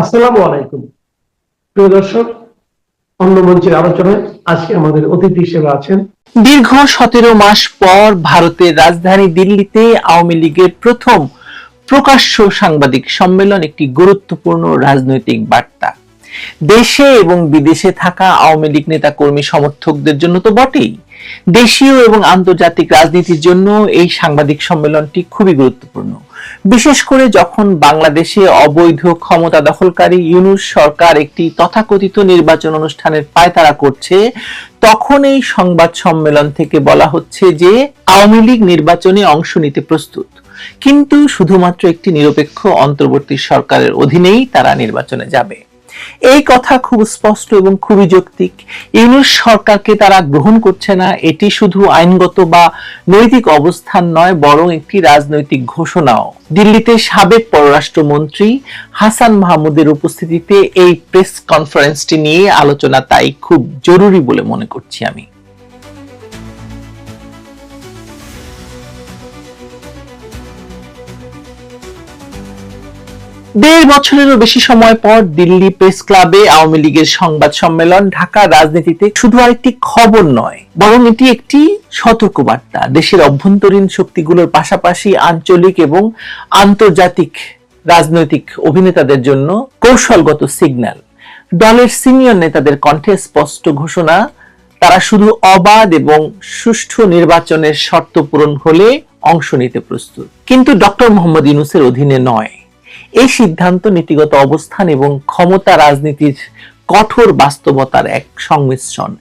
আসসালামু আলাইকুম প্রিয় দর্শক, অন্য মঞ্চের আলোচনায় আজকে আমাদের অতিথি হিসেবে আছেন দীর্ঘ 17 মাস পর ভারতের রাজধানী দিল্লিতে আওয়ামী লীগের প্রথম প্রকাশ্য সাংবাদিক সম্মেলন একটি গুরুত্বপূর্ণ রাজনৈতিক বার্তা। দেশে এবং বিদেশে থাকা আওয়ামী লীগ নেতা কর্মী সমর্থকদের জন্য তো বটেই, দেশীয় এবং আন্তর্জাতিক রাজনীতির জন্য এই সাংবাদিক সম্মেলনটি খুবই গুরুত্বপূর্ণ। বিশেষ করে যখন বাংলাদেশে অবৈধ ক্ষমতা দখলকারী ইউনূস সরকার একটি তথাকথিত নির্বাচন অনুষ্ঠানের পায়তারা করছে, তখন এই সংবাদ সম্মেলন থেকে বলা হচ্ছে যে আওয়ামী লীগ নির্বাচনে অংশ নিতে প্রস্তুত, কিন্তু শুধুমাত্র একটি নিরপেক্ষ অন্তর্বর্তী সরকারের অধীনেই তারা নির্বাচনে যাবে। এই কথা খুব স্পষ্ট এবং খুবই যৌক্তিক। ইউনূস সরকারকে তারা গ্রহণ করছে না, এটি শুধু আইনগত বা নৈতিক অবস্থান নয়, বরং একটি রাজনৈতিক ঘোষণাও। দিল্লিতে সাবেক পররাষ্ট্রমন্ত্রী হাসান মাহমুদের উপস্থিতিতে এই প্রেস কনফারেন্সটি নিয়ে আলোচনা তাই খুব জরুরি বলে মনে করছি আমি। দেড় বছরেরও বেশি সময় পর দিল্লি প্রেস ক্লাবে আওয়ামী লীগের সংবাদ সম্মেলন ঢাকার রাজনীতিতে শুধু আরেকটি খবর নয়, বরং এটি একটি সতর্কবার্তা। দেশের অভ্যন্তরীণ শক্তিগুলোর পাশাপাশি আঞ্চলিক এবং আন্তর্জাতিক রাজনৈতিক অভিনেতাদের জন্য কৌশলগত সিগন্যাল। দলের সিনিয়র নেতাদের কণ্ঠে স্পষ্ট ঘোষণা, তারা শুধু অবাধ এবং সুষ্ঠু নির্বাচনের শর্ত পূরণ হলে অংশ নিতে প্রস্তুত, কিন্তু ডক্টর মোহাম্মদ ইউনূসের অধীনে নয়। এই সিদ্ধান্ত নীতিগত অবস্থান এবং ক্ষমতা রাজনীতির কঠোর বাস্তবতার এক সংমিশ্রণ।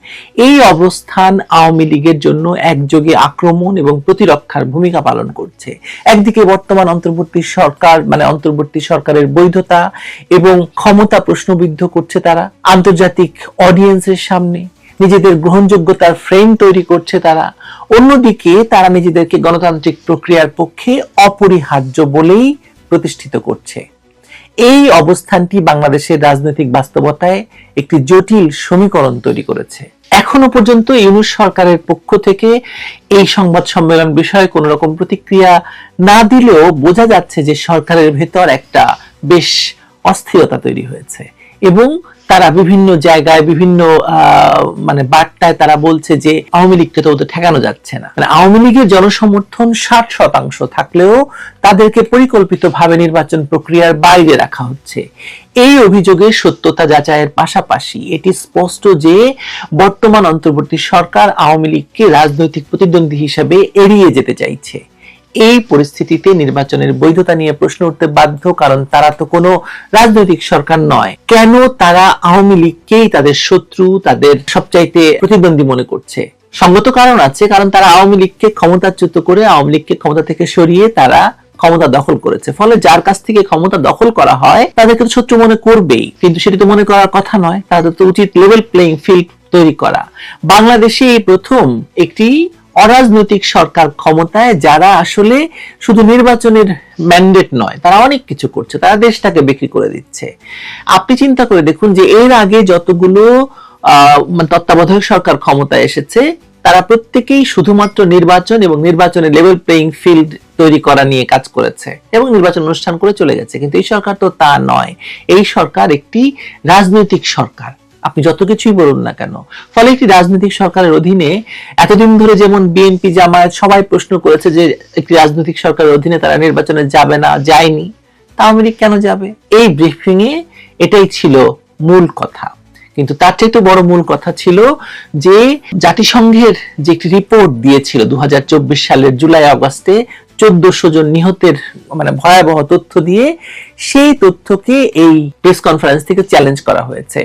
এই অবস্থান আওয়ামী লীগের জন্য একযোগে আক্রমণ এবং প্রতিরক্ষার ভূমিকা পালন করছে। একদিকে বর্তমান অন্তর্বর্তী সরকারের বৈধতা এবং ক্ষমতা প্রশ্নবিদ্ধ করছে তারা, আন্তর্জাতিক অডিয়েন্সের সামনে নিজেদের গ্রহণযোগ্যতার ফ্রেম তৈরি করছে তারা। অন্যদিকে তারা নিজেদেরকে গণতান্ত্রিক প্রক্রিয়ার পক্ষে অপরিহার্য বলেই প্রতিষ্ঠিত করছে। এই অবস্থানটি বাংলাদেশের রাজনৈতিক বাস্তবতায় একটি জটিল সমীকরণ তৈরি করেছে। এখনো পর্যন্ত ইউনূস সরকারের পক্ষ থেকে এই সংবাদ সম্মেলন বিষয়ে কোন রকম প্রতিক্রিয়া না দিলেও বোঝা যাচ্ছে যে সরকারের ভেতর একটা বেশ অস্থিরতা তৈরি হয়েছে এবং তারা বিভিন্ন জায়গায় বিভিন্ন বার্তায় তারা বলছে যে আওয়ামী লীগকে তো ওদের ঠেকানো যাচ্ছে না। আওয়ামী লীগের জনসমর্থন 60% থাকলেও তাদেরকে পরিকল্পিতভাবে নির্বাচন প্রক্রিয়ার বাইরে রাখা হচ্ছে। এই অভিযোগের সত্যতা যাচাইয়ের পাশাপাশি এটি স্পষ্ট যে বর্তমান অন্তর্বর্তী সরকার আওয়ামী লীগকে রাজনৈতিক প্রতিদ্বন্দ্বী হিসেবে এড়িয়ে যেতে চাইছে। এই পরিস্থিতিতে নির্বাচনের বৈধতা নিয়ে প্রশ্ন উঠতে বাধ্য, কারণ তারা তো কোনো রাজনৈতিক সরকার নয়। কেন তারা আওয়ামী লীগকেই তাদের শত্রু, তাদের সবচাইতে প্রতিদ্বন্দ্বী মনে করছে? সঙ্গত কারণ আছে, কারণ তারা আওয়ামী লীগকে ক্ষমতাচ্যুত করে আওয়ামী লীগকে ক্ষমতা থেকে সরিয়ে তারা ক্ষমতা দখল করেছে। ফলে যার কাছ থেকে ক্ষমতা দখল করা হয় তাদেরকে তো শত্রু মনে করবেই, কিন্তু সেটি তো মনে করার কথা নয়। তাদের তো উচিত লেভেল প্লেইং ফিল্ড তৈরি করা। বাংলাদেশে এই প্রথম একটি অরাজনৈতিক সরকার ক্ষমতায়, যারা আসলে শুধু নির্বাচনের ম্যান্ডেট নয়, তারা অনেক কিছু করছে, তারা দেশটাকে বিক্রি করে দিচ্ছে। আপনি চিন্তা করে দেখুন যে এর আগে যতগুলো তত্ত্বাবধায়ক সরকার ক্ষমতায় এসেছে, তারা প্রত্যেকেই শুধুমাত্র নির্বাচন এবং নির্বাচনের লেভেল প্লেইং ফিল্ড তৈরি করা নিয়ে কাজ করেছে এবং নির্বাচন অনুষ্ঠান করে চলে গেছে। কিন্তু এই সরকার তো তা নয়। এই সরকার একটি রাজনৈতিক সরকার, আপনি যত কিছুই বলুন না কেন। ফলে একটি রাজনৈতিক সরকারের অধীনে এতদিন ধরে যেমন বিএনপি, জামায়াত সবাই প্রশ্ন করেছে যে একটি রাজনৈতিক সরকারের অধীনে তারা নির্বাচনে যাবে না, যায়নি, আওয়ামী লীগ কেন যাবে? এই ব্রিফিং এ এটাই ছিল মূল কথা। কিন্তু তার চাইতে বড় মূল কথা ছিল যে জাতিসংঘের যে একটি রিপোর্ট দিয়েছিল 2024 সালের জুলাই আগস্টে 1400 জন নিহতের ভয়াবহ তথ্য দিয়ে, সেই তথ্যকে এই প্রেস কনফারেন্স থেকে চ্যালেঞ্জ করা হয়েছে।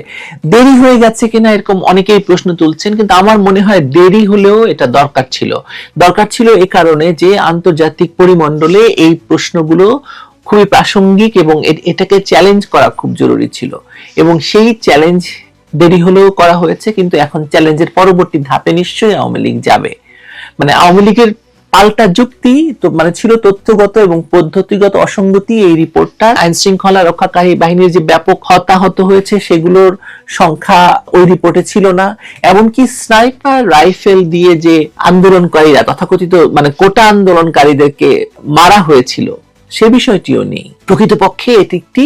দেরি হয়ে গেছে কিনা এরকম অনেকেই প্রশ্ন তুলছেন, কিন্তু আমার মনে হয় দেরি হলেও এটা দরকার ছিল এই কারণে যে আন্তর্জাতিক পরিমণ্ডলে এই প্রশ্নগুলো খুবই প্রাসঙ্গিক এবং এটাকে চ্যালেঞ্জ করা খুব জরুরি ছিল এবং সেই চ্যালেঞ্জ দেরি হলেও করা হয়েছে। কিন্তু এখন চ্যালেঞ্জের পরবর্তী ধাপে নিশ্চয়ই আওয়ামী লীগ যাবে। আওয়ামী লীগের পাল্টা যুক্তি ছিল তথ্যগত এবং পদ্ধতিগত অসঙ্গতি। এই রিপোর্টটা আইন শৃঙ্খলা রক্ষাকারী বাহিনীর যে ব্যাপক হতাহত হয়েছে সেগুলোর সংখ্যা ওই রিপোর্টে ছিল না। এমনকি স্নাইপার রাইফেল দিয়ে যে আন্দোলনকারীরা তথাকথিত কোটা আন্দোলনকারীদেরকে মারা হয়েছিল, সে বিষয়টিও নেই। প্রকৃতপক্ষে এটি একটি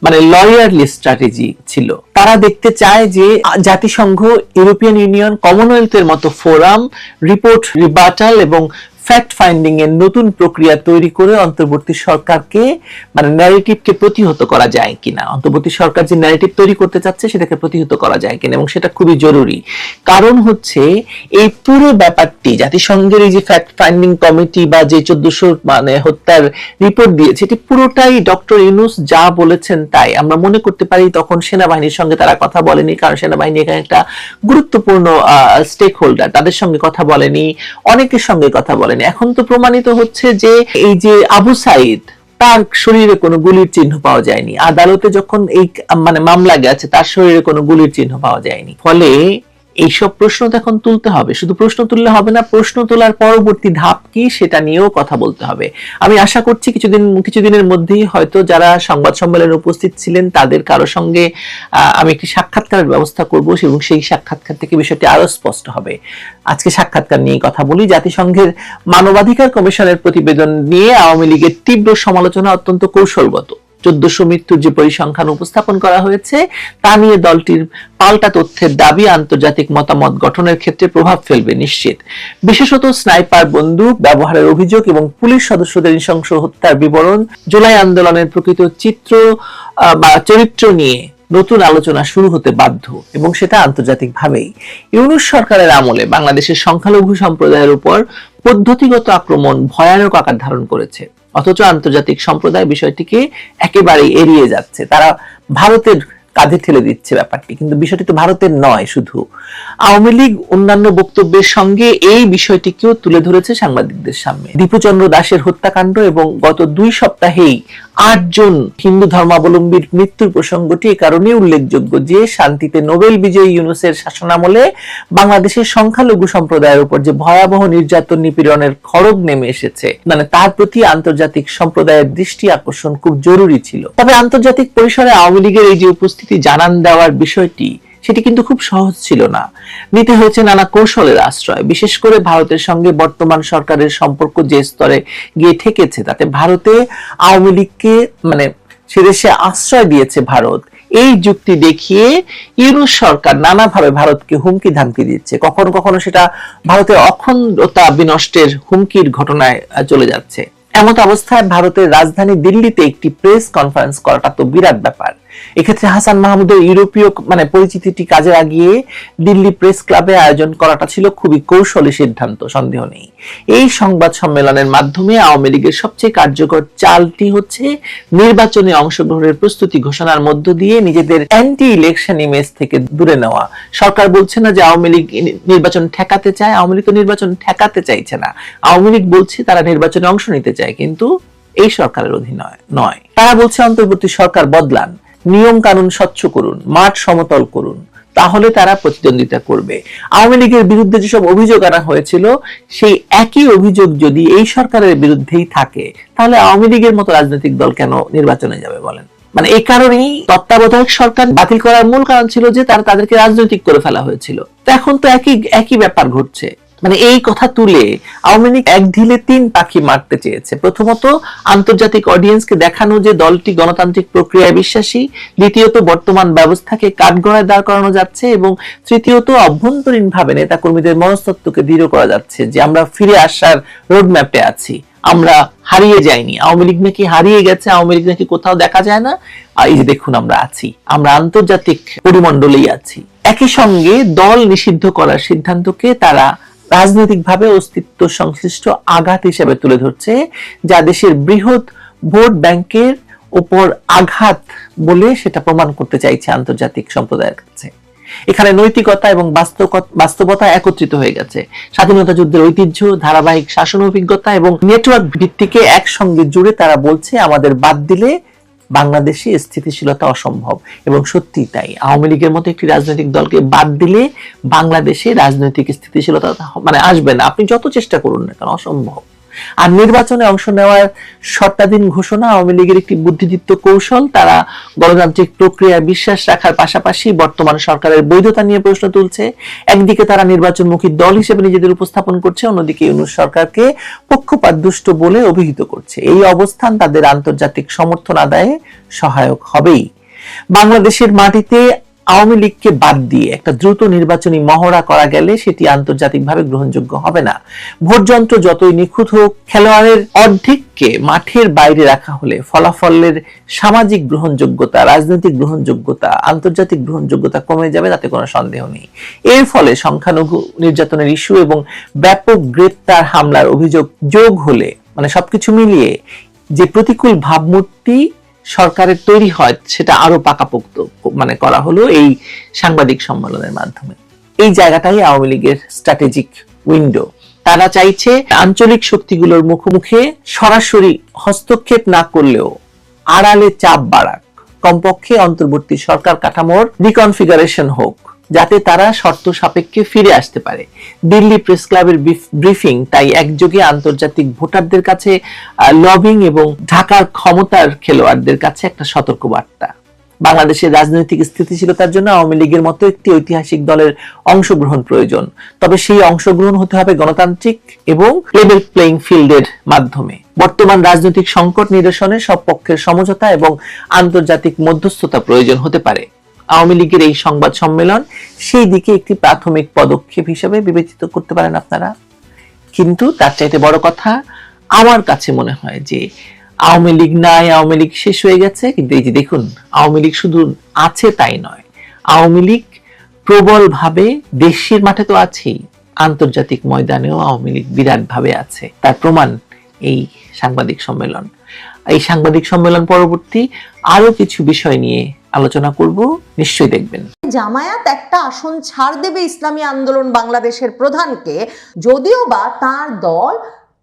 মানে লয়ারলি স্ট্র্যাটেজি ছিল। তারা দেখতে চায় যে জাতিসংঘ, ইউরোপিয়ান ইউনিয়ন, কমনওয়েলথের মতো ফোরাম রিপোর্ট রিবাটাল এবং ফ্যাক্ট ফাইন্ডিং এর নতুন প্রক্রিয়া তৈরি করে অন্তর্বর্তী সরকারকে মানে ন্যারেটিভকে প্রতিহত করা যায় কিনা, অন্তর্বর্তী সরকার যে ন্যারেটিভ তৈরি করতে চাচ্ছে সেটাকে প্রতিহত করা যায় কিনা, এবং সেটা খুবই জরুরি। কারণ হচ্ছে এই পুরো ব্যাপারটি জাতিসংঘের এই যে ফ্যাক্ট ফাইন্ডিং কমিটি বা যে 1400 মানে হত্যার রিপোর্ট দিয়েছে, এটি পুরোটাই ডক্টর ইউনূস যা বলেছেন তাই। আমরা মনে করতে পারি তখন সেনাবাহিনীর সঙ্গে তারা কথা বলেনি, কারণ সেনাবাহিনী এখানে একটা গুরুত্বপূর্ণ স্টেক হোল্ডার, তাদের সঙ্গে কথা বলেনি, অনেকের সঙ্গে কথা বলেনি। এখন তো প্রমাণিত হচ্ছে যে এই যে আবু সাইদ, তার শরীরে কোনো গুলির চিহ্ন পাওয়া যায়নি। আদালতে যখন এই মানে মামলা গেছে, তার শরীরে কোনো গুলির চিহ্ন পাওয়া যায়নি। ফলে এইসব প্রশ্ন তো এখন তুলতে হবে। শুধু প্রশ্ন তুললে হবে না, প্রশ্ন তোলার পরবর্তী ধাপ কি সেটা নিয়েও কথা বলতে হবে। আমি আশা করছি কিছুদিনের মধ্যেই হয়তো যারা সংবাদ সম্মেলনে উপস্থিত ছিলেন তাদের কারো সঙ্গে আমি একটি সাক্ষাৎকারের ব্যবস্থা করব, এবং সেই সাক্ষাৎকার থেকে বিষয়টি আরো স্পষ্ট হবে। আজকে সাক্ষাৎকার নিয়ে কথা বলি। জাতিসংঘের মানবাধিকার কমিশনের প্রতিবেদন নিয়ে আওয়ামী লীগের তীব্র সমালোচনা অত্যন্ত কৌশলগত। 1400 মৃত্যুর যে পরিসংখ্যান উপস্থাপন করা হয়েছে তা নিয়ে দলটির পাল্টা তথ্যের দাবি আন্তর্জাতিক মতামত গঠনের ক্ষেত্রে প্রভাব ফেলবে নিশ্চিত। বিশেষত স্নাইপার বন্দুক ব্যবহারের অভিযোগ এবং পুলিশ সদস্যদের নৃশংস হত্যার বিবরণ, জুলাই আন্দোলনের প্রকৃত চিত্র বা চরিত্র নিয়ে নতুন আলোচনা শুরু হতে বাধ্য, এবং সেটা আন্তর্জাতিকভাবেই। ইউনূস সরকারের আমলে বাংলাদেশের সংখ্যালঘু সম্প্রদায়ের উপর পদ্ধতিগত আক্রমণ ভয়ানক আকার ধারণ করেছে, অথচ আন্তর্জাতিক সম্প্রদায় বিষয়টিকে একেবারেই এড়িয়ে যাচ্ছে। তারা ভারতের কাঁধে ঠেলে দিচ্ছে ব্যাপারটি, কিন্তু বিষয়টি তো ভারতের নয় শুধু। আওয়ামী লীগ অন্যান্য বক্তব্যের সঙ্গে এই বিষয়টিকেও তুলে ধরেছে সাংবাদিকদের সামনে। দীপুচন্দ্র দাসের হত্যাকাণ্ড এবং গত 2 সপ্তাহেই 8 জন হিন্দু ধর্মাবলম্বীর মৃত্যুর প্রসঙ্গটি এ কারণে উল্লেখযোগ্য যে শান্তিতে নোবেল বিজয়ী ইউনূসের শাসনামলে বাংলাদেশের সংখ্যালঘু সম্প্রদায়ের উপর যে ভয়াবহ নির্যাতন নিপীড়নের খড়গ নেমে এসেছে, মানে তার প্রতি আন্তর্জাতিক সম্প্রদায়ের দৃষ্টি আকর্ষণ খুব জরুরি ছিল। তবে আন্তর্জাতিক পরিসরে আওয়ামী লীগের এই যে উপস্থিতি জানান দেওয়ার বিষয়টি, সেটি কিন্তু খুব সহজ ছিল না। নিতে হয়েছে নানা কৌশলের আশ্রয়। বিশেষ করে ভারতের সঙ্গে বর্তমান সরকারের সম্পর্ক যে স্তরে গিয়ে ঠেকেছে, তাতে ভারতে আওয়ামী লীগকে মানে সে দেশে আশ্রয় দিয়েছে ভারত, এই যুক্তি দেখিয়ে ইউনূস সরকার নানাভাবে ভারতকে হুমকি ধামকি দিচ্ছে। কখনো কখনো সেটা ভারতের অখণ্ডতা বিনষ্টের হুমকির ঘটনায় চলে যাচ্ছে। এমত অবস্থায় ভারতের রাজধানী দিল্লিতে একটি প্রেস কনফারেন্স করাটা তো বিরাট ব্যাপার। এক্ষেত্রে হাসান মাহমুদের ইউরোপীয় মানে পরিচিতিটি কাজে লাগিয়ে দিল্লি প্রেস ক্লাবে আয়োজন করাটা ছিল খুবই কৌশলী সিদ্ধান্ত, সন্দেহ নেই। এই সংবাদ সম্মেলনের মাধ্যমে আওয়ামী লীগের সবচেয়ে কার্যকর চালটি হচ্ছে নির্বাচনে অংশগ্রহণের প্রস্তুতি ঘোষণার মধ্য দিয়ে নিজেদের অ্যান্টি ইলেকশন ইমেজ থেকে দূরে নেওয়া। সরকার বলছে না যে আওয়ামী লীগ নির্বাচন ঠেকাতে চায়, আওয়ামী লীগ তো নির্বাচন ঠেকাতে চাইছে না। আওয়ামী লীগ বলছে তারা নির্বাচনে অংশ নিতে চায়, কিন্তু এই সরকারের অধীনে নয়। তারা বলছে অন্তর্বর্তী সরকার বদলান, নিয়ম কানুন স্বচ্ছ করুন, মাঠ সমতল করুন, তাহলে তারা প্রতিদ্বন্দ্বিতা করবে। আওয়ামী লীগের বিরুদ্ধে যেসব অভিযোগ আনা হয়েছিল, সেই একই অভিযোগ যদি এই সরকারের বিরুদ্ধেই থাকে, তাহলে আওয়ামী লীগের মতো রাজনৈতিক দল কেন নির্বাচনে যাবে বলেন? মানে এই কারণেই তত্ত্বাবধায়ক সরকার বাতিল করার মূল কারণ ছিল যে তাদেরকে রাজনৈতিক করে ফেলা হয়েছিল। তো এখন তো একই ব্যাপার ঘটছে। মানে এই কথা তুলে আওয়ামী লীগ এক ঢিলে 3 পাখি মারতে চেয়েছে। প্রথমত আন্তর্জাতিক অডিয়েন্সকে দেখানো যে দলটি গণতান্ত্রিক প্রক্রিয়ায় বিশ্বাসী, দ্বিতীয়ত বর্তমান ব্যবস্থাকে কাঠগড়ায় দাঁড় করানো যাচ্ছে, এবং তৃতীয়ত অভ্যন্তরীণ ভাবে নেতা কর্মীদের মনস্তত্ত্বকে দৃঢ় করা যাচ্ছে যে আমরা ফিরে আসার রোডম্যাপে আছি, আমরা হারিয়ে যাইনি। আওয়ামী লীগ নাকি হারিয়ে গেছে, আওয়ামী লীগ নাকি কোথাও দেখা যায় না, এই যে দেখুন আমরা আছি, আমরা আন্তর্জাতিক পরিমণ্ডলেই আছি। একই সঙ্গে দল নিষিদ্ধ করার সিদ্ধান্তকে তারা রাজনৈতিকভাবে অস্তিত্ব সংশ্লিষ্ট আঘাত হিসেবে তুলে ধরছে, যা দেশের বৃহৎ ভোট ব্যাংকের উপর আঘাত বলে সেটা প্রমাণ করতে চাইছে আন্তর্জাতিক সম্প্রদায়ের কাছে। এখানে নৈতিকতা এবং বাস্তবতা একত্রিত হয়ে গেছে। স্বাধীনতা যুদ্ধের ঐতিহ্য, ধারাবাহিক শাসন অভিজ্ঞতা এবং নেটওয়ার্ক ভিত্তিকে একসঙ্গে জুড়ে তারা বলছে আমাদের বাদ দিলে বাংলাদেশে স্থিতিশীলতা অসম্ভব। এবং সত্যি তাই, আওয়ামী লীগের মতো একটি রাজনৈতিক দলকে বাদ দিলে বাংলাদেশে রাজনৈতিক স্থিতিশীলতা মানে আসবে না, আপনি যত চেষ্টা করুন না কেন, অসম্ভব। আর নির্বাচনে অংশ নেওয়ার শর্তাধীন ঘোষণা আওয়ামী লীগের একটি বুদ্ধিদীপ্ত কৌশল। তারা গণতান্ত্রিক প্রক্রিয়ায় বিশ্বাস রাখার পাশাপাশি বর্তমান সরকারের বৈধতা নিয়ে প্রশ্ন তুলছে। একদিকে তারা নির্বাচনমুখী দল হিসেবে নিজেদের উপস্থাপন করছে, অন্যদিকে ইউনূস সরকারকে পক্ষপাতদুষ্ট বলে অভিহিত করছে। এই অবস্থান তাদের আন্তর্জাতিক সমর্থন আদায়ে সহায়ক হবেই। বাংলাদেশের মাটিতে আওয়ামী লীগকে বাদ দিয়ে একটা দ্রুত নির্বাচনী মহড়া করা গেলে সেটি আন্তর্জাতিকভাবে গ্রহণযোগ্য হবে না। ভোট যন্ত্র যতই নিখুঁত হোক, খেলোয়াড়ের অর্ধেককে মাঠের বাইরে রাখা হলে ফলাফলের সামাজিক গ্রহণযোগ্যতা, রাজনৈতিক গ্রহণযোগ্যতা, আন্তর্জাতিক গ্রহণযোগ্যতা কমে যাবে, তাতে কোনো সন্দেহ নেই। এর ফলে সংখ্যালঘু নির্যাতনের ইস্যু এবং ব্যাপক গ্রেপ্তার হামলার অভিযোগ যোগ হলে, মানে সবকিছু মিলিয়ে যে প্রতিকূল ভাবমূর্তি সরকারের তৈরি হয় সেটা আরো পাকাপোক্ত করা হলো এই সাংবাদিক সম্মেলনের মাধ্যমে। এই জায়গাটাই আওয়ামী লীগের স্ট্র্যাটেজিক উইন্ডো। তারা চাইছে আঞ্চলিক শক্তিগুলোর মুখোমুখি সরাসরি হস্তক্ষেপ না করলেও আড়ালে চাপ বাড়াক, কমপক্ষে অন্তর্বর্তী সরকার কাঠামোর রিকনফিগারেশন হোক, যাতে তারা শর্ত সাপেক্ষে ফিরে আসতে পারে। দিল্লি প্রেস ক্লাবের ব্রিফিং তাই একযোগে আন্তর্জাতিক ভোটারদের কাছে লবিং এবং ঢাকার ক্ষমতার খেলোয়াড়দের কাছে একটা সতর্কবার্তা। বাংলাদেশের রাজনৈতিক স্থিতিশীলতার জন্য আওয়ামী লীগের মতো একটি ঐতিহাসিক দলের অংশগ্রহণ প্রয়োজন, তবে সেই অংশগ্রহণ হতে হবে গণতান্ত্রিক এবং লেভেল প্লেইং ফিল্ডের মাধ্যমে। বর্তমান রাজনৈতিক সংকট নিরসনে সব পক্ষের সমঝোতা এবং আন্তর্জাতিক মধ্যস্থতা প্রয়োজন হতে পারে। আওয়ামী লীগের এই সংবাদ সম্মেলন সেই দিকে একটি প্রাথমিক পদক্ষেপ হিসেবে বিবেচিত করতে পারেন আপনারা। কিন্তু তার চাইতে বড় কথা আমার কাছে মনে হয় যে আওয়ামী লীগ নাই, আওয়ামী লীগ শেষ হয়ে গেছে। কিন্তু এই যে দেখুন, আওয়ামী লীগ শুধু আছে তাই নয়, আওয়ামী লীগ প্রবল ভাবে দেশের মাঠে তো আছেই, আন্তর্জাতিক ময়দানেও আওয়ামী লীগ বিরাট ভাবে আছে। তার প্রমাণ এই সাংবাদিক সম্মেলন। এই সাংবাদিক সম্মেলন পরবর্তী আরো কিছু বিষয় নিয়ে আলোচনা করব, নিশ্চয়ই দেখবেন। জামায়াত একটা আসন ছাড় দেবে ইসলামী আন্দোলন বাংলাদেশের প্রধানকে, যদিও বা তার দল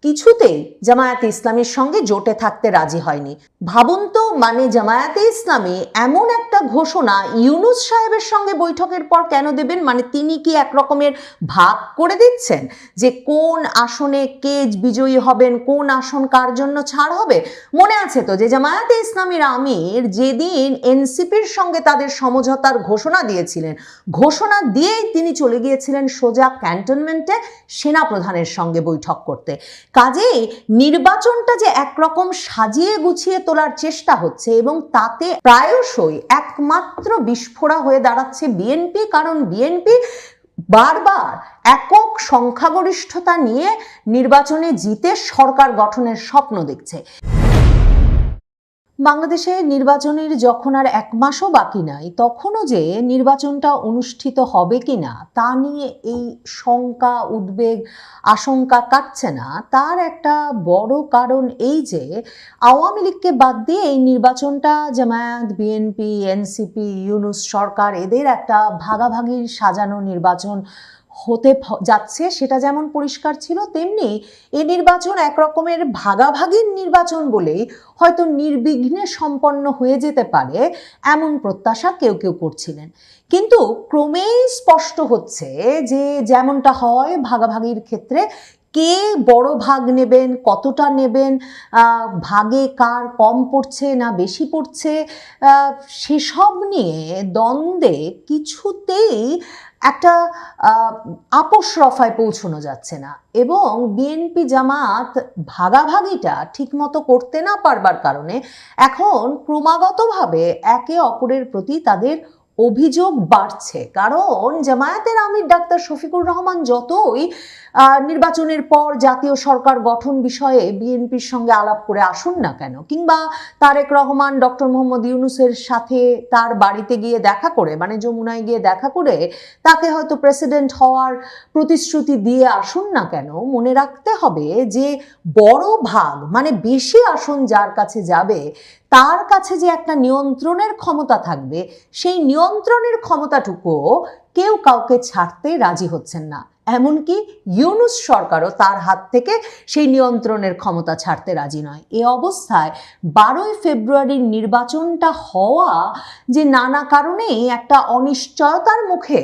কিছুতেই জামায়াতে ইসলামীর সঙ্গে জোটে থাকতে রাজি হয়নি। ভাবুন তো, মানে জামায়াতে ইসলামী এমন একটা ঘোষণা ইউনূস সাহেবের সঙ্গে বৈঠকের পর কেন দেবেন? মানে তিনি কি এক রকমের ভাগ করে দিচ্ছেন যে কোন আসনে কে বিজয়ী হবেন, কোন আসন কার জন্য ছাড় হবে? মনে আছে তো যে জামায়াতে ইসলামীর আমির যেদিন এনসিপির সঙ্গে তাদের সমঝোতার ঘোষণা দিয়েছিলেন, ঘোষণা দিয়েই তিনি চলে গিয়েছিলেন সোজা ক্যান্টনমেন্টে সেনাপ্রধানের সঙ্গে বৈঠক করতে। কাজেই নির্বাচনটা যে একরকম সাজিয়ে গুছিয়ে তোলার চেষ্টা হচ্ছে এবং তাতে প্রায়শই একমাত্র বিস্ফোরা হয়ে দাঁড়াচ্ছে বিএনপি, কারণ বিএনপি বারবার একক সংখ্যাগরিষ্ঠতা নিয়ে নির্বাচনে জিতে সরকার গঠনের স্বপ্ন দেখছে। বাংলাদেশে নির্বাচনের যখন আর এক মাসও বাকি নাই, তখনও যে নির্বাচনটা অনুষ্ঠিত হবে কিনা তা নিয়ে এই শঙ্কা, উদ্বেগ, আশঙ্কা কাটছে না, তার একটা বড় কারণ এই যে আওয়ামী লীগকে বাদ দিয়ে এই নির্বাচনটা জামায়াত, বিএনপি, এনসিপি, ইউনূস সরকার এদের একটা ভাগাভাগির সাজানো নির্বাচন হতে যাচ্ছে। সেটা যেমন পরিষ্কার ছিল, তেমনি এই নির্বাচন এক রকমের ভাগাভাগির নির্বাচন বলেই হয়তো নির্বিঘ্নে সম্পন্ন হয়ে যেতে পারে এমন প্রত্যাশা কেউ কেউ করছিলেন। কিন্তু ক্রমেই স্পষ্ট হচ্ছে যে যেমনটা হয় ভাগাভাগির ক্ষেত্রে, কে বড় ভাগ নেবেন, কতটা নেবেন, ভাগে কার কম পড়ছে না বেশি পড়ছে, সেসব নিয়ে দ্বন্দ্বে কিছুতেই একটা আপোষ রফায় পৌঁছানো যাচ্ছে না। এবং বিএনপি জামাত ভাগাভাগিটা ঠিকমতো করতে না পারবার কারণে এখন ক্রমাগতভাবে একে অপরের প্রতি তাদের অভিযোগ বাড়ছে। কারণ জামায়াতের আমির ডাক্তার শফিকুর রহমান যতই নির্বাচনের পর জাতীয় সরকার গঠন বিষয়ে বিএনপির সঙ্গে আলাপ করে আসুন না কেন, কিংবা তারেক রহমান ডক্টর মোহাম্মদ ইউনূসের সাথে তার বাড়িতে গিয়ে দেখা করে, মানে যমুনায় গিয়ে দেখা করে তাকে হয়তো প্রেসিডেন্ট হওয়ার প্রতিশ্রুতি দিয়ে আসুন না কেন, মনে রাখতে হবে যে বড় ভাগ, মানে বেশি আসন যার কাছে যাবে তার কাছে যে একটা নিয়ন্ত্রণের ক্ষমতা থাকবে, সেই নিয়ন্ত্রণের ক্ষমতাটুকুও কেউ কাউকে ছাড়তে রাজি হচ্ছেন না। এমনকি ইউনূস সরকারও তার হাত থেকে সেই নিয়ন্ত্রণের ক্ষমতা ছাড়তে রাজি নয়। এ অবস্থায় 12ই ফেব্রুয়ারির নির্বাচনটা হওয়া যে নানা কারণেই একটা অনিশ্চয়তার মুখে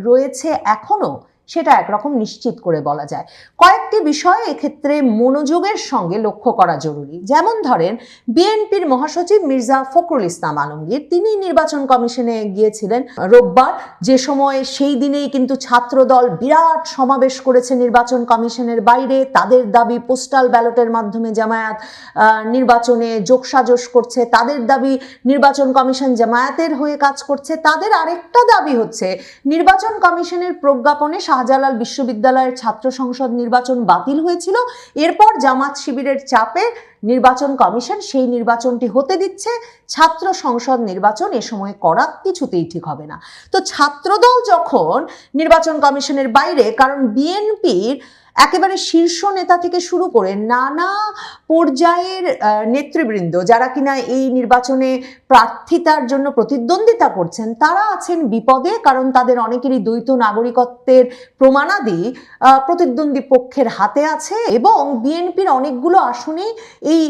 রয়েছে এখনো, সেটা একরকম নিশ্চিত করে বলা যায়। কয়েকটি বিষয় এক্ষেত্রে মনোযোগের সঙ্গে লক্ষ্য করা জরুরি। যেমন ধরেন, বিএনপির মহাসচিব মির্জা ফখরুল ইসলাম আলমগীর তিনি নির্বাচন কমিশনে গিয়েছিলেন রোববার, যে সময় সেই দিনেই কিন্তু ছাত্রদল বিরাট সমাবেশ করেছে নির্বাচন কমিশনের বাইরে। তাদের দাবি পোস্টাল ব্যালটের মাধ্যমে জামায়াত নির্বাচনে যোগসাজশ করছে, তাদের দাবি নির্বাচন কমিশন জামায়াতের হয়ে কাজ করছে। তাদের আরেকটা দাবি হচ্ছে নির্বাচন কমিশনের প্রজ্ঞাপনে শাহজালাল বিশ্ববিদ্যালয়ের ছাত্র সংসদ নির্বাচন বাতিল হয়েছিল, এরপর জামাত শিবিরের চাপে নির্বাচন কমিশন সেই নির্বাচনটি হতে দিচ্ছে। ছাত্র সংসদ নির্বাচন এ সময় করা কিছুতেই ঠিক হবে না। তো ছাত্রদল যখন নির্বাচন কমিশনের বাইরে, কারণ বিএনপির একেবারে শীর্ষ নেতা থেকে শুরু করে নানা পর্যায়ের নেতৃবৃন্দ যারা কিনা এই নির্বাচনে প্রার্থিতার জন্য প্রতিদ্বন্দ্বিতা করছেন, তারা আছেন বিপদে, কারণ তাদের অনেকেরই দ্বৈত নাগরিকত্বের প্রমাণাদি প্রতিদ্বন্দ্বী পক্ষের হাতে আছে এবং বিএনপির অনেকগুলো আসনেই এই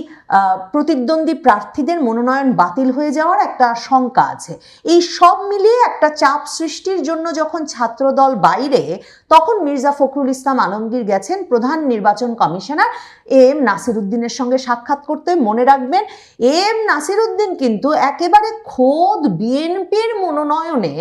প্রতিদ্বন্দ্বী প্রার্থীদের মনোনয়ন বাতিল হয়ে যাওয়ার একটা শঙ্কা আছে। এই সব মিলিয়ে একটা চাপ সৃষ্টির জন্য যখন ছাত্রদল বাইরে, তখন মির্জা ফখরুল ইসলাম আলমগীর গেছেন প্রধান নির্বাচন কমিশনার এম নাসির উদ্দিনের সঙ্গে সাক্ষাৎ করতে। মনে রাখবেন, এম নাসির উদ্দিন কিন্তু একেবারে খোদ বিএনপির মনোনয়নে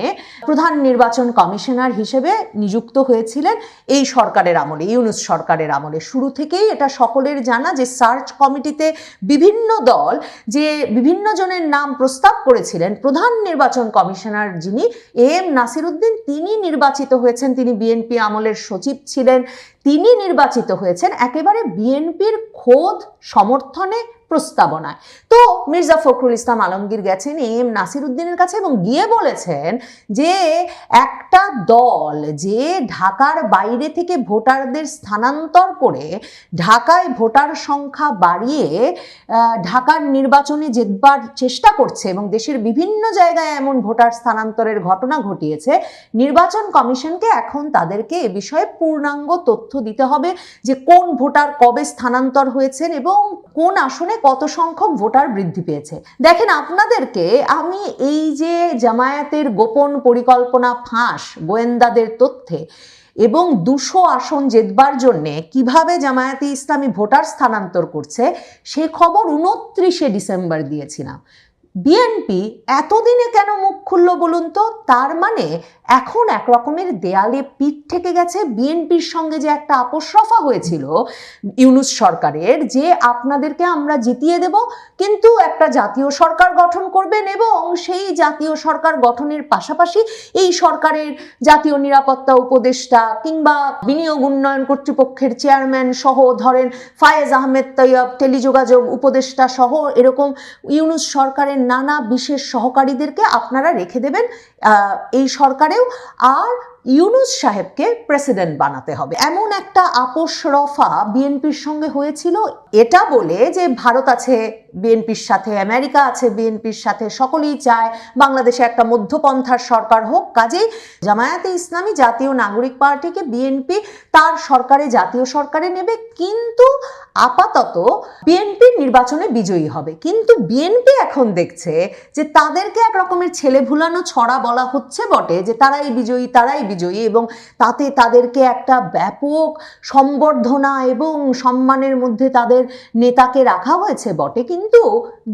প্রধান নির্বাচন কমিশনার হিসেবে নিযুক্ত হয়েছিলেন এই সরকারের আমলে, ইউনূস সরকারের আমলে। শুরু থেকেই এটা সকলের জানা যে সার্চ কমিটিতে বিভিন্ন দল যে বিভিন্ন জনের নাম প্রস্তাব করেছিলেন, প্রধান নির্বাচন কমিশনার যিনি এম নাসির উদ্দিন, তিনি নির্বাচিত হয়েছেন। তিনি বিএনপি আমলের সচিব ছিলেন, তিনি নির্বাচিত হয়েছেন একেবারে বিএনপির খোদ সমর্থনে, প্রস্তাবনায়। তো মির্জা ফখরুল ইসলাম আলমগীর গেছেন এম নাসির উদ্দিনের কাছে এবং গিয়ে বলেছেন যে একটা দল যে ঢাকার বাইরে থেকে ভোটারদের স্থানান্তর করে ঢাকায় ভোটার সংখ্যা বাড়িয়ে ঢাকার নির্বাচনে জেতবার চেষ্টা করছে এবং দেশের বিভিন্ন জায়গায় এমন ভোটার স্থানান্তরের ঘটনা ঘটিয়েছে, নির্বাচন কমিশনকে এখন তাদেরকে এ বিষয়ে পূর্ণাঙ্গ তথ্য দিতে হবে যে কোন ভোটার কবে স্থানান্তর হয়েছেন এবং কোন আসনে কত সংখ্যক ভোটার বৃদ্ধি পেয়েছে। দেখেন, আপনাদেরকে আমি এই যে জামায়াতের গোপন পরিকল্পনা ফাঁস গোয়েন্দাদের তথ্যে এবং 200 আসন জেতবার জন্যে কিভাবে জামায়াতে ইসলামী ভোটার স্থানান্তর করছে সে খবর 29শে ডিসেম্বর দিয়েছিলাম। বিএনপি এতদিনে কেন মুখ খুলল বলুন তো? তার মানে এখন এক রকমের দেয়ালে পিঠ ঠেকে গেছে। বিএনপির সঙ্গে যে একটা আপোষ রফা হয়েছিল ইউনূস সরকারের, যে আপনাদেরকে আমরা জিতিয়ে দেব কিন্তু একটা জাতীয় সরকার গঠন করবেন এবং সেই জাতীয় সরকার গঠনের পাশাপাশি এই সরকারের জাতীয় নিরাপত্তা উপদেষ্টা কিংবা বিনিয়োগ উন্নয়ন কর্তৃপক্ষের চেয়ারম্যান সহ, ধরেন ফায়েজ আহমেদ তৈয়ব টেলিযোগাযোগ উপদেষ্টা সহ, এরকম ইউনূস সরকারের নানা বিশেষ সহকারীদেরকে আপনারা রেখে দেবেন এই সরকারেও, আর ইউনূস সাহেবকে প্রেসিডেন্ট বানাতে হবে। এমন একটা আপোষ রফা বিএনপির সঙ্গে হয়েছিল, এটা বলে যে ভারত আছে বিএনপির সাথে, আমেরিকা আছে বিএনপির সাথে, সকলেই চায় বাংলাদেশে একটা মধ্যপন্থার সরকার হোক। কাজেই জামায়াতে ইসলামী জাতীয় নাগরিক পার্টিকে বিএনপি তার সরকারে, জাতীয় সরকারে নেবে, কিন্তু আপাতত বিএনপি নির্বাচনে বিজয়ী হবে। কিন্তু বিএনপি এখন দেখছে যে তাদেরকে এক রকমের ছেলে ভুলানো ছড়া বলা হচ্ছে বটে, যে তারাই বিজয়ী, তারাই বিজয়ী, এবং তাতে তাদেরকে একটা ব্যাপক সম্বর্ধনা এবং সম্মানের মধ্যে তাদের নেতাকে রাখা হয়েছে বটে। কিন্তু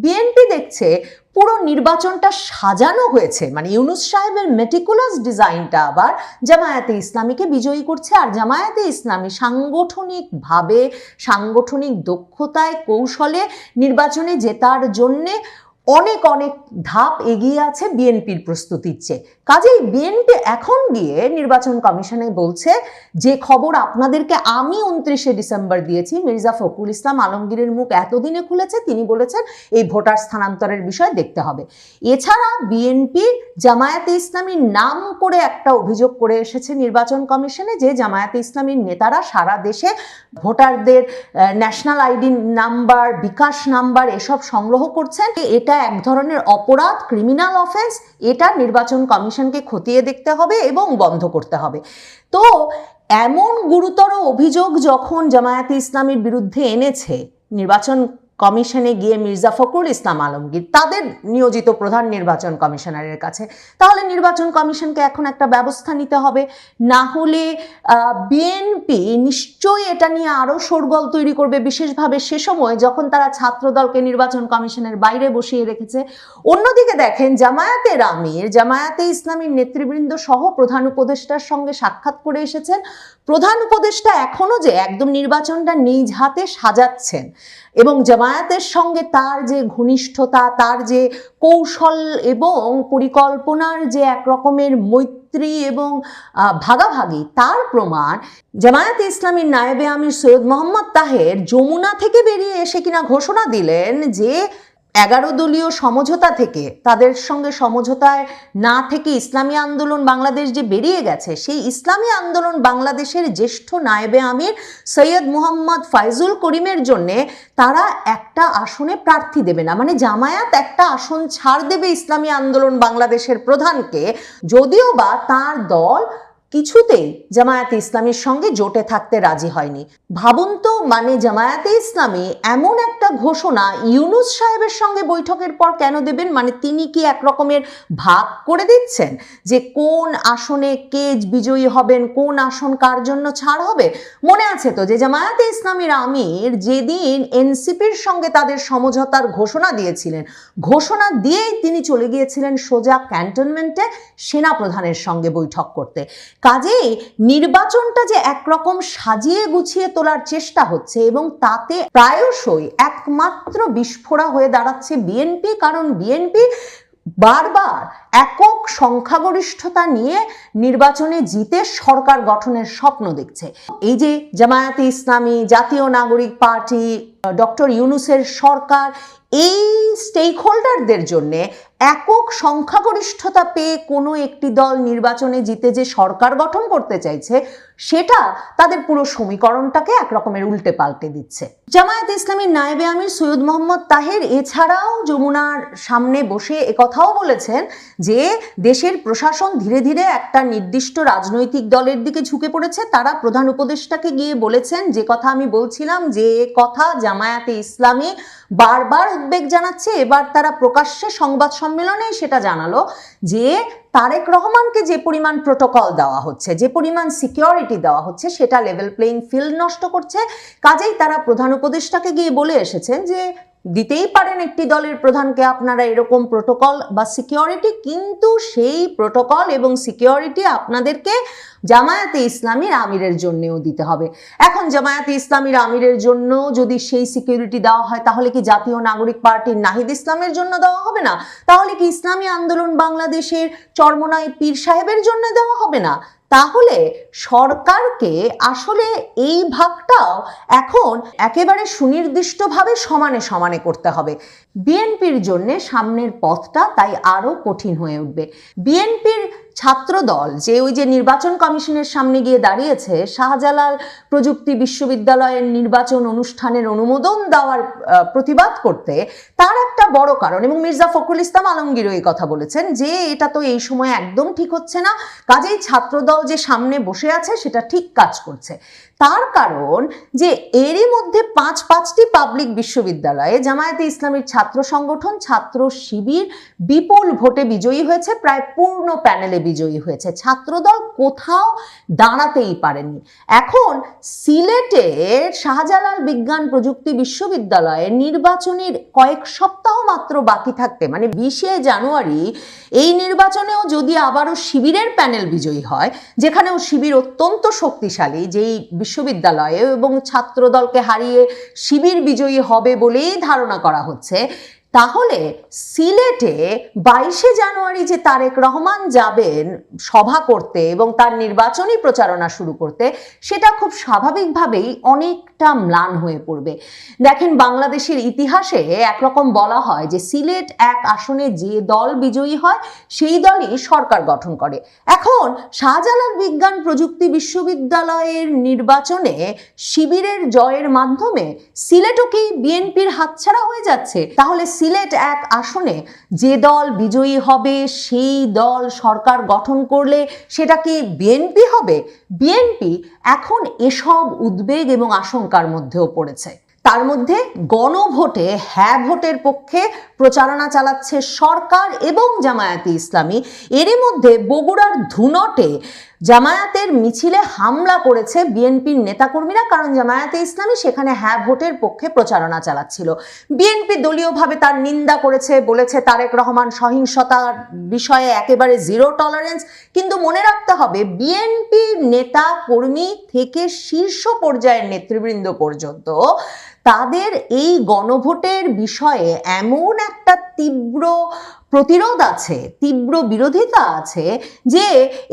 বিএনপি দেখছে পুরো নির্বাচনটা সাজানো হয়েছে, মানে ইউনূস সাহেবের মেটিকুলাস ডিজাইনটা আবার জামায়াতে ইসলামীকে বিজয়ী করছে। আর জামায়াতে ইসলামী সাংগঠনিকভাবে, সাংগঠনিক দক্ষতায়, কৌশলে নির্বাচনে জেতার জন্যে অনেক অনেক ধাপ এগিয়ে আছে বিএনপির প্রস্তুতির চেয়ে। কাজেই বিএনপি এখন গিয়ে নির্বাচন কমিশনে বলছে যে খবর আপনাদেরকে আমি 29শে ডিসেম্বর দিয়েছি, মির্জা ফখরুল ইসলাম আলমগীরের মুখ এতদিনে খুলেছে, তিনি বলেছেন এই ভোটার স্থানান্তরের বিষয় দেখতে হবে। এছাড়া বিএনপি জামায়াতে ইসলামীর নাম করে একটা অভিযোগ করে এসেছে নির্বাচন কমিশনে, যে জামায়াতে ইসলামীর নেতারা সারা দেশে ভোটারদের ন্যাশনাল আইডি নাম্বার, বিকাশ নাম্বার এসব সংগ্রহ করছেন। এটা এক ধরনের অপরাধ, ক্রিমিনাল অফেন্স। এটা নির্বাচন কমিশনকে খতিয়ে দেখতে হবে এবং বন্ধ করতে হবে। তো এমন গুরুতর অভিযোগ যখন জামায়াতে ইসলামীর বিরুদ্ধে এনেছে নির্বাচন কমিশনে গিয়ে মির্জা ফখরুল ইসলাম আলমগীর তাদের নিয়োজিত প্রধান নির্বাচন কমিশনারের কাছে, তাহলে নির্বাচন কমিশনকে এখন একটা ব্যবস্থা নিতে হবে, না হলে বিএনপি নিশ্চয়ই এটা নিয়ে আরো শোরগোল তৈরি করবে, বিশেষভাবে সে সময় যখন তারা ছাত্রদলকে নির্বাচন কমিশনের বাইরে বসিয়ে রেখেছে। অন্যদিকে দেখেন জামায়াতের আমির, জামায়াতে ইসলামীর নেতৃবৃন্দ সহ প্রধান উপদেষ্টার সঙ্গে সাক্ষাৎ করে এসেছেন। প্রধান উপদেষ্টা এখনো যে একদম নির্বাচনটা নিজ হাতে সাজাচ্ছেন এবং জামায়াতের সঙ্গে তার যে ঘনিষ্ঠতা, তার যে কৌশল এবং পরিকল্পনার যে এক রকমের মৈত্রী এবং ভাগাভাগি, তার প্রমাণ জামায়াতে ইসলামীর নায়েবে আমির সৈয়দ মোহাম্মদ তাহের যমুনা থেকে বেরিয়ে এসে কিনা ঘোষণা দিলেন যে 11 দলীয় সমঝোতা থেকে, তাদের সঙ্গে সমঝোতায় না থেকে ইসলামী আন্দোলন বাংলাদেশ যে বেরিয়ে গেছে, সেই ইসলামী আন্দোলন বাংলাদেশের জ্যেষ্ঠ নায়েবে আমির সৈয়দ মোহাম্মদ ফাইজুল করিমের জন্যে তারা একটা আসনে প্রার্থী দেবে না, মানে জামায়াত একটা আসন ছাড় দেবে ইসলামী আন্দোলন বাংলাদেশের প্রধানকে, যদিও বা তার দল কিছুতেই জামায়াতে ইসলামীর সঙ্গে জোটে থাকতে রাজি হয়নি। ভাবুন তো, মানে জামায়াতে ইসলামী এমন একটা ঘোষণা ইউনূস সাহেবের সঙ্গে বৈঠকের পর কেন দেবেন? মানে তিনি কি এক রকমের ভাগ করে দিচ্ছেন যে কোন আসনে কে বিজয়ী হবেন, কোন আসন কার জন্য ছাড় হবে? মনে আছে তো যে জামায়াতে ইসলামীর আমির যেদিন এনসিপির সঙ্গে তাদের সমঝোতার ঘোষণা দিয়েছিলেন, ঘোষণা দিয়েই তিনি চলে গিয়েছিলেন সোজা ক্যান্টনমেন্টে সেনাপ্রধানের সঙ্গে বৈঠক করতে। কাজেই নির্বাচনটা যে একরকম সাজিয়ে গুছিয়ে তোলার চেষ্টা হচ্ছে এবং তাতে প্রায়শই একমাত্র বিস্ফোরা হয়ে দাঁড়াচ্ছে বিএনপি, কারণ বিএনপি বারবার একক সংখ্যাগরিষ্ঠতা নিয়ে নির্বাচনে জিতে সরকার গঠনের স্বপ্ন দেখছে। এই যে জামায়াতে ইসলামী, জাতীয় নাগরিক পার্টি, ডক্টর ইউনূসের সরকার, এই স্টেক হোল্ডারদের জন্য একক সংখ্যাগরিষ্ঠতা পেয়ে কোনো একটি দল নির্বাচনে জিতে যে সরকার গঠন করতে চাইছে, সেটা তাদের পুরো সমীকরণটাকে একরকমের উল্টে পাল্টে দিচ্ছে। জামায়াতে ইসলামীর নায়েবে আমির সৈয়দ মোহাম্মদ তাহের এছাড়াও যমুনার সামনে বসে একথাও বলেছেন যে দেশের প্রশাসন ধীরে ধীরে একটা নির্দিষ্ট রাজনৈতিক দলের দিকে ঝুঁকে পড়েছে। তারা প্রধান উপদেষ্টাকে গিয়ে বলেছেন যে কথা আমি বলছিলাম, যে কথা জামায়াতে ইসলামী বারবার উদ্বেগ জানাচ্ছে, এবার তারা প্রকাশ্যে সংবাদ সম্মেলনে সেটা জানালো যে তারেক রহমানকে যে পরিমাণ প্রোটোকল দেওয়া হচ্ছে, যে পরিমাণ সিকিউরিটি দেওয়া হচ্ছে, সেটা লেভেল প্লেইং ফিল্ড নষ্ট করছে। কাজেই তারা প্রধান উপদেষ্টাকে গিয়ে বলে এসেছেন যে দিতেই পারেন একটি দলের প্রধানকে আপনারা এরকম প্রোটোকল বা সিকিউরিটি, কিন্তু সেই প্রোটোকল এবং সিকিউরিটি আপনাদেরকে জামায়াতে ইসলামীর আমিরের জন্যও দিতে হবে। এখন জামায়াতে ইসলামীর আমিরের জন্য যদি সেই সিকিউরিটি দেওয়া হয়, তাহলে কি জাতীয় নাগরিক পার্টির নাহিদ ইসলামের জন্য দেওয়া হবে না? তাহলে কি ইসলামী আন্দোলন বাংলাদেশের চরমোনাই পীর সাহেবের জন্য দেওয়া হবে না? তাহলে সরকারকে আসলে এই ভাগটাও এখন একেবারে সুনির্দিষ্টভাবে সমানে সমানে করতে হবে। বিএনপির জন্য সামনের পথটা তাই আরো কঠিন হয়ে উঠবে। বিএনপির ছাত্রদল যে ওই যে নির্বাচন কমিশনের সামনে গিয়ে দাঁড়িয়েছে শাহজালাল প্রযুক্তি বিশ্ববিদ্যালয়ের নির্বাচন অনুষ্ঠানের অনুমোদন দেওয়ার প্রতিবাদ করতে, তার একটা বড় কারণ, এবং মির্জা ফখরুল ইসলাম আলমগীরও এই কথা বলেছেন যে এটা তো এই সময় একদম ঠিক হচ্ছে না, কাজেই ছাত্রদল যে সামনে বসে আছে সেটা ঠিক কাজ করছে। তার কারণ যে এরই মধ্যে পাঁচটি পাবলিক বিশ্ববিদ্যালয়ে জামায়াতে ইসলামীর ছাত্র সংগঠন, ছাত্র শিবির বিপুল ভোটে বিজয়ী হয়েছে, প্রায় পূর্ণ প্যানেলে বিজয়ী হয়েছে। ছাত্রদল কোথাও দাঁড়াতেই পারেনি। এখন সিলেটের শাহজালাল বিজ্ঞান প্রযুক্তি বিশ্ববিদ্যালয়ে নির্বাচনের কয়েক সপ্তাহ মাত্র বাকি থাকতে, মানে 20শে জানুয়ারি এই নির্বাচনেও যদি আবারও শিবিরের প্যানেল বিজয়ী হয়, যেখানেও শিবির অত্যন্ত শক্তিশালী, যেই বিশ্ববিদ্যালয়ে এবং ছাত্রদলকে হারিয়ে শিবির বিজয়ী হবে বলেই ধারণা করা হচ্ছে, তাহলে সিলেটে 22শে জানুয়ারি যে তারেক রহমান যাবেন সভা করতে এবং তার নির্বাচনী প্রচারণা শুরু করতে, সেটা খুব স্বাভাবিকভাবেই অনেকটা ম্লান হয়ে পড়বে। দেখেন, বাংলাদেশের ইতিহাসে একরকম বলা হয় যে সিলেট এক আসনে যে দল বিজয়ী হয় সেই দলই সরকার গঠন করে। এখন শাহজালাল বিজ্ঞান প্রযুক্তি বিশ্ববিদ্যালয়ের নির্বাচনে শিবিরের জয়ের মাধ্যমে সিলেটও কি বিএনপির হাতছাড়া হয়ে যাচ্ছে? তাহলে সিলেট এক আসনে যে দল বিজয়ী হবে সেই দল সরকার গঠন করলে সেটা কি বিএনপি হবে? বিএনপি এখন এসব উদ্বেগ এবং আশঙ্কার মধ্যেও পড়েছে। তার মধ্যে গণভোটে হ্যাঁ ভোটের পক্ষে প্রচারণা চালাচ্ছে সরকার এবং জামায়াতে ইসলামী। এরই মধ্যে বগুড়ার ধুনটে জামায়াতের মিছিলে হামলা করেছে বিএনপির নেতাকর্মীরা, কারণ জামায়াতে ইসলামী সেখানে হ্যাঁ ভোটের পক্ষে প্রচারণা চালাচ্ছিল। বিএনপি দলীয়ভাবে তার নিন্দা করেছে, বলেছে তারেক রহমান সহিংসতার বিষয়ে একেবারে জিরো টলারেন্স। কিন্তু মনে রাখতে হবে, বিএনপি নেতা কর্মী থেকে শীর্ষ পর্যায়ের নেতৃবৃন্দ পর্যন্ত তাদের এই গণভোটের বিষয়ে এমন একটা তীব্র প্রতিরোধ আছে, তীব্র বিরোধিতা আছে, যে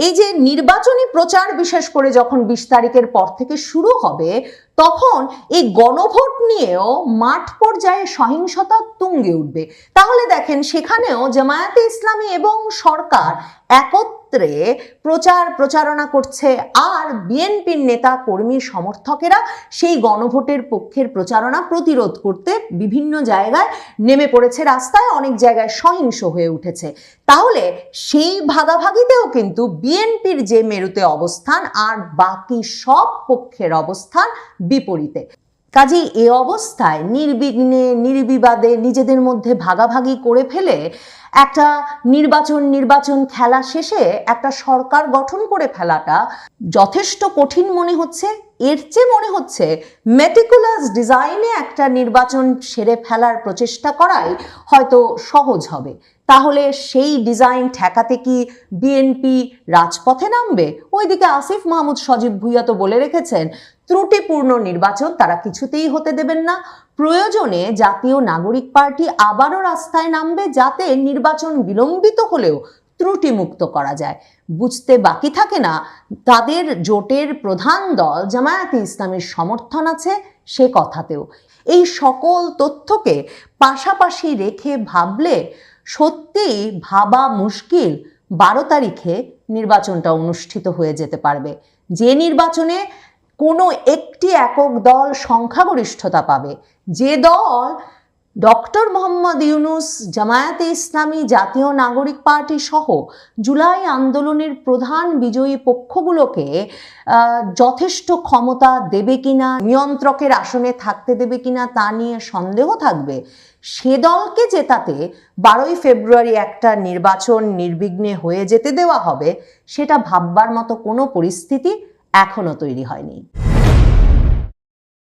এই যে নির্বাচনী প্রচার বিশেষ করে যখন 20 তারিখের পর থেকে শুরু হবে, তখন এই গণভোট নিয়েও মাঠ পর্যায়ে সহিংসতা তুঙ্গে উঠবে। তাহলে দেখেন, সেখানেও জামায়াতে ইসলামী এবং সরকার একত্রে প্রচারণা করছে, আর বিএনপির নেতা কর্মী সমর্থকেরা সেই গণভোটের পক্ষের প্রচারণা প্রতিরোধ করতে বিভিন্ন জায়গায় নেমে পড়েছে রাস্তায়, অনেক জায়গায় সহিংস হয়ে উঠেছে। তাহলে সেই ভাগাভাগিতেও কিন্তু বিএনপির যে মেরুতে অবস্থান আর বাকি সব পক্ষের অবস্থান বিপরীতে। কাজেই এ অবস্থায় নির্বিঘ্নে নির্বিবাদে নিজেদের মধ্যে ভাগাভাগি করে ফেলে একটা নির্বাচন খেলা শেষে একটা সরকার গঠন করে ফেলাটা যথেষ্ট কঠিন মনে হচ্ছে। এর চেয়ে মনে হচ্ছে মেটিকুলাস ডিজাইনে একটা নির্বাচন সেরে ফেলার প্রচেষ্টা করাই হয়তো সহজ হবে। তাহলে সেই ডিজাইন ঠেকাতে কি বিএনপি রাজপথে নামবে? ওইদিকে আসিফ মাহমুদ সজীব ভুইয়া তো বলে রেখেছেন, ত্রুটিপূর্ণ নির্বাচন তারা কিছুতেই হতে দেবেন না। প্রয়োজনে জাতীয় নাগরিক পার্টি আবারও রাস্তায় নামবে, যাতে নির্বাচন বিলম্বিত হলেও ত্রুটিমুক্ত করা যায়। বুঝতে বাকি থাকে না, তাদের জোটের প্রধান দল জামায়াতে ইসলামীর সমর্থন আছে সে কথাতেও। এই সকল তথ্যকে পাশাপাশি রেখে ভাবলে সত্যিই ভাবা মুশকিল 12 তারিখে নির্বাচনটা অনুষ্ঠিত হয়ে যেতে পারবে, যে নির্বাচনে কোনো একটি একক দল সংখ্যাগরিষ্ঠতা পাবে, যে দল ডক্টর মোহাম্মদ ইউনূস, জামায়াতে ইসলামী, জাতীয় নাগরিক পার্টি সহ জুলাই আন্দোলনের প্রধান বিজয়ী পক্ষগুলোকে যথেষ্ট ক্ষমতা দেবে কিনা, নিয়ন্ত্রকের আসনে থাকতে দেবে কিনা তা নিয়ে সন্দেহ থাকবে। সে দলকে জেতাতে 12ই ফেব্রুয়ারি একটা নির্বাচন নির্বিঘ্নে হয়ে যেতে দেওয়া হবে, সেটা ভাববার মতো কোনো পরিস্থিতি এখনো তৈরি হয়নি।